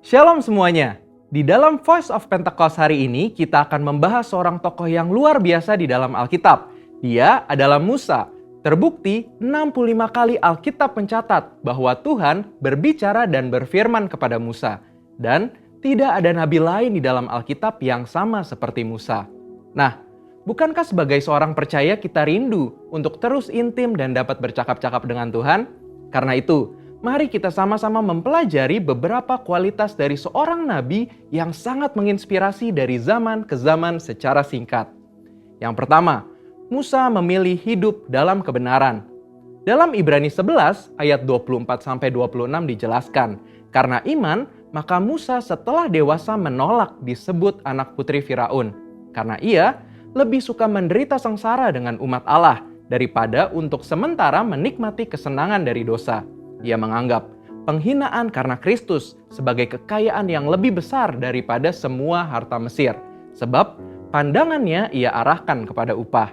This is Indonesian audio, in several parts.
Shalom semuanya. Di dalam Voice of Pentecost hari ini kita akan membahas seorang tokoh yang luar biasa di dalam Alkitab. Dia adalah Musa. Terbukti 65 kali Alkitab mencatat bahwa Tuhan berbicara dan berfirman kepada Musa. Dan tidak ada nabi lain di dalam Alkitab yang sama seperti Musa. Nah, bukankah sebagai seorang percaya kita rindu untuk terus intim dan dapat bercakap-cakap dengan Tuhan? Karena itu, mari kita sama-sama mempelajari beberapa kualitas dari seorang nabi yang sangat menginspirasi dari zaman ke zaman secara singkat. Yang pertama, Musa memilih hidup dalam kebenaran. Dalam Ibrani 11 ayat 24-26 dijelaskan, karena iman, maka Musa setelah dewasa menolak disebut anak putri Firaun. Karena ia lebih suka menderita sengsara dengan umat Allah daripada untuk sementara menikmati kesenangan dari dosa. Ia menganggap penghinaan karena Kristus sebagai kekayaan yang lebih besar daripada semua harta Mesir. Sebab pandangannya ia arahkan kepada upah.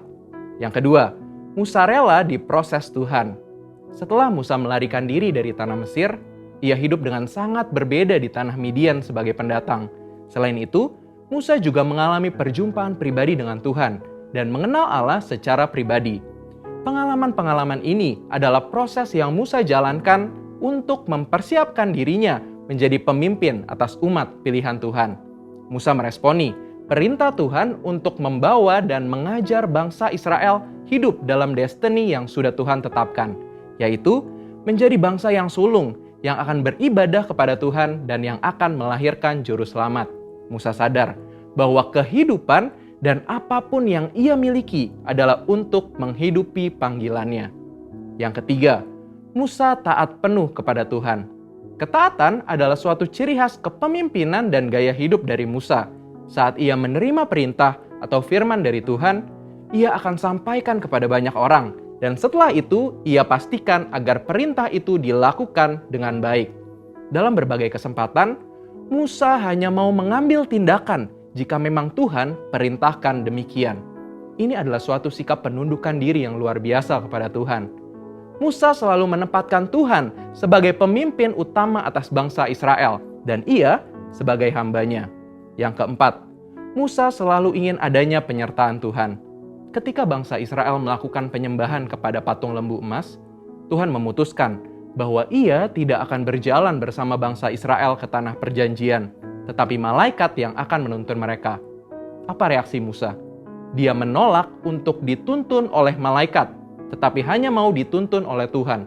Yang kedua, Musa rela diproses Tuhan. Setelah Musa melarikan diri dari tanah Mesir, ia hidup dengan sangat berbeda di tanah Midian sebagai pendatang. Selain itu, Musa juga mengalami perjumpaan pribadi dengan Tuhan dan mengenal Allah secara pribadi. Pengalaman-pengalaman ini adalah proses yang Musa jalankan untuk mempersiapkan dirinya menjadi pemimpin atas umat pilihan Tuhan. Musa meresponi perintah Tuhan untuk membawa dan mengajar bangsa Israel hidup dalam destiny yang sudah Tuhan tetapkan, yaitu menjadi bangsa yang sulung, yang akan beribadah kepada Tuhan dan yang akan melahirkan juru selamat. Musa sadar bahwa kehidupan dan apapun yang ia miliki adalah untuk menghidupi panggilannya. Yang ketiga, Musa taat penuh kepada Tuhan. Ketaatan adalah suatu ciri khas kepemimpinan dan gaya hidup dari Musa. Saat ia menerima perintah atau firman dari Tuhan, ia akan sampaikan kepada banyak orang. Dan setelah itu, ia pastikan agar perintah itu dilakukan dengan baik. Dalam berbagai kesempatan, Musa hanya mau mengambil tindakan jika memang Tuhan perintahkan demikian. Ini adalah suatu sikap penundukan diri yang luar biasa kepada Tuhan. Musa selalu menempatkan Tuhan sebagai pemimpin utama atas bangsa Israel, dan ia sebagai hambanya. Yang keempat, Musa selalu ingin adanya penyertaan Tuhan. Ketika bangsa Israel melakukan penyembahan kepada patung lembu emas, Tuhan memutuskan bahwa ia tidak akan berjalan bersama bangsa Israel ke tanah perjanjian, tetapi malaikat yang akan menuntun mereka. Apa reaksi Musa? Dia menolak untuk dituntun oleh malaikat, tetapi hanya mau dituntun oleh Tuhan.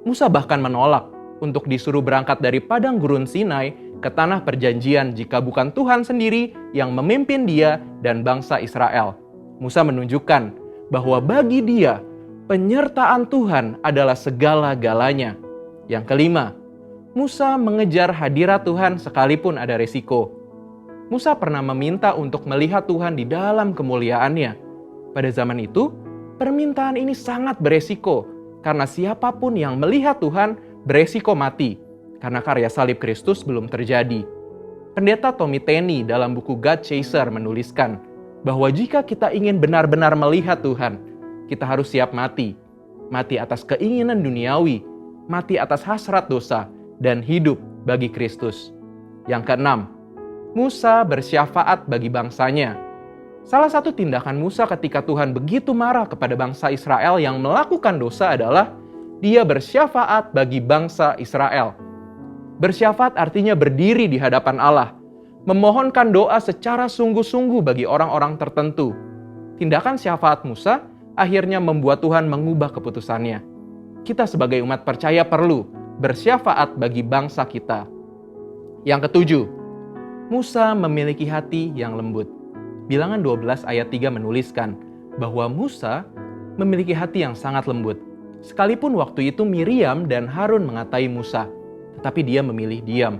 Musa bahkan menolak untuk disuruh berangkat dari padang gurun Sinai ke tanah perjanjian jika bukan Tuhan sendiri yang memimpin dia dan bangsa Israel. Musa menunjukkan bahwa bagi dia, penyertaan Tuhan adalah segala-galanya. Yang kelima, Musa mengejar hadirat Tuhan sekalipun ada resiko. Musa pernah meminta untuk melihat Tuhan di dalam kemuliaannya. Pada zaman itu, permintaan ini sangat beresiko, karena siapapun yang melihat Tuhan beresiko mati, karena karya salib Kristus belum terjadi. Pendeta Tommy Tenney dalam buku God Chaser menuliskan bahwa jika kita ingin benar-benar melihat Tuhan, kita harus siap mati. Mati atas keinginan duniawi, mati atas hasrat dosa, dan hidup bagi Kristus. Yang keenam, Musa bersyafaat bagi bangsanya. Salah satu tindakan Musa ketika Tuhan begitu marah kepada bangsa Israel yang melakukan dosa adalah dia bersyafaat bagi bangsa Israel. Bersyafaat artinya berdiri di hadapan Allah, memohonkan doa secara sungguh-sungguh bagi orang-orang tertentu. Tindakan syafaat Musa akhirnya membuat Tuhan mengubah keputusannya. Kita sebagai umat percaya perlu bersyafaat bagi bangsa kita. Yang ketujuh, Musa memiliki hati yang lembut. Bilangan 12 ayat 3 menuliskan bahwa Musa memiliki hati yang sangat lembut. Sekalipun waktu itu Miriam dan Harun mengatai Musa, tetapi dia memilih diam.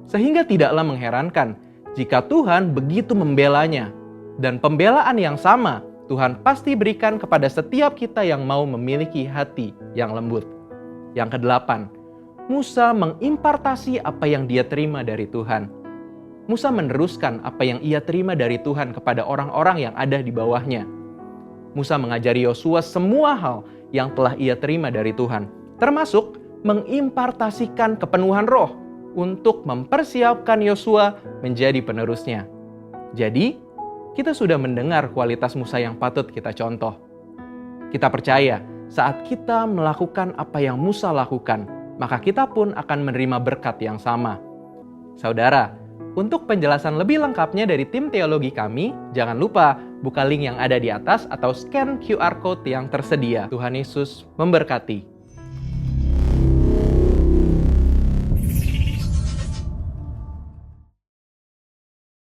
Sehingga tidaklah mengherankan jika Tuhan begitu membelanya. Dan pembelaan yang sama Tuhan pasti berikan kepada setiap kita yang mau memiliki hati yang lembut. Yang kedelapan, Musa mengimpartasi apa yang dia terima dari Tuhan. Musa meneruskan apa yang ia terima dari Tuhan kepada orang-orang yang ada di bawahnya. Musa mengajari Yosua semua hal yang telah ia terima dari Tuhan, termasuk mengimpartasikan kepenuhan roh. untuk mempersiapkan Yosua menjadi penerusnya. Jadi, kita sudah mendengar kualitas Musa yang patut kita contoh. Kita percaya saat kita melakukan apa yang Musa lakukan, maka kita pun akan menerima berkat yang sama. Saudara, untuk penjelasan lebih lengkapnya dari tim teologi kami, jangan lupa buka link yang ada di atas atau scan QR code yang tersedia. Tuhan Yesus memberkati.